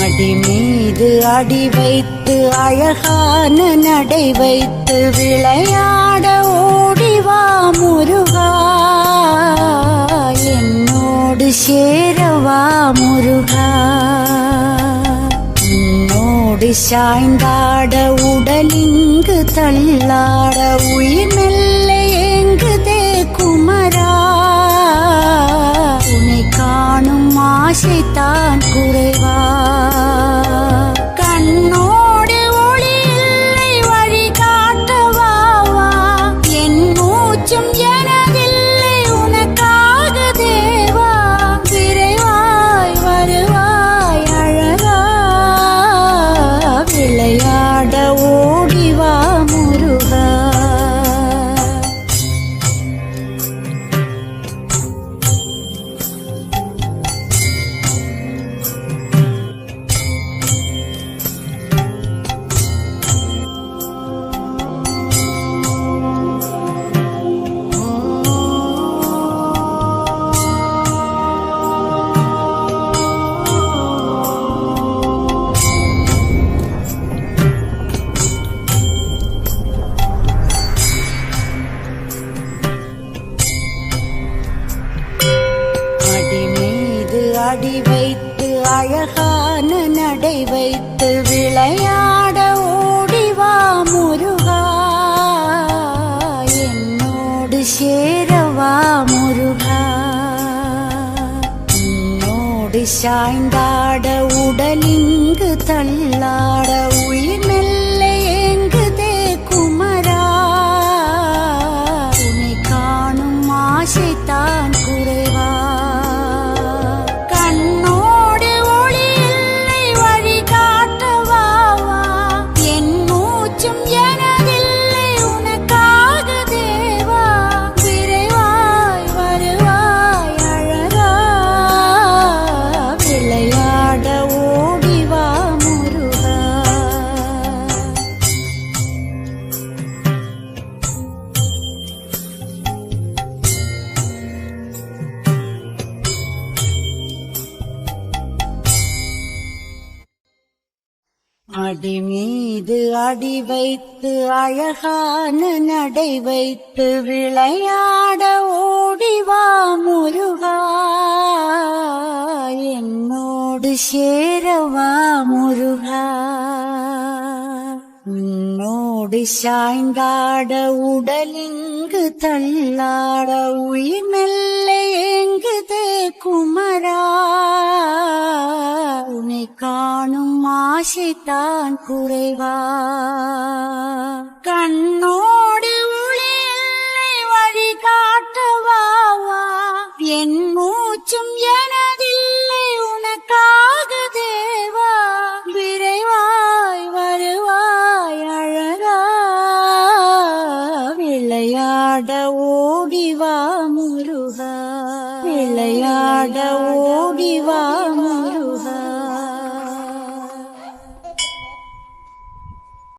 அடி மீது அடி வைத்து அழகான நடை வைத்து விளையாட ஓடிவா முருகா, என்னோடு சேரவா முருகா. உன்னோடு சாய்ந்தாட உடலிங்கு தள்ளாட உயிர் மெல்ல ஏங்குதே குமரா, உன்னை காணும் ஆசைத்தான் குறைவா. கண்ணோடு ஒளி இல்லை வழி காட்டவாவா, என் மூச்சும் எனதில்லை உனக்காக தேவா. விரைவாய் வருவாய் அழகா, விளையாட ஓடிவா முருகா. அடி வைத்து அழகான நடை வைத்து விளையாட ஓடிவா முருகா, என்னோடு சேரவா முருகா. உன்னோடு சாய்ந்தாட உடலிங்கு தள்ளாட உயிர் மெல்ல ஏங்குதே குமரா, உன்னை காணும் ஆசைத்தான் குறைவா. அடி மீது அடி வைத்து அழகான நடை வைத்து விளையாட ஓடிவா முருகா, என்னோடு சேரவா முருகா. உன்னோடு சாய்ந்தாட உடலிங்கு தள்ளாட உயிர் மெல்ல ஏங்குதே குமரா, உன்னை காணும் ஆசைத்தான் குறைவா. கண்ணோடு ஒளி இல்லை வழி காட்டவாவா, என் மூச்சும் எனதில்லை உனக்காக தேவா. விரைவாய் வருவாய் அழகா, விளையாட ஓடிவா முருகா, விளையாட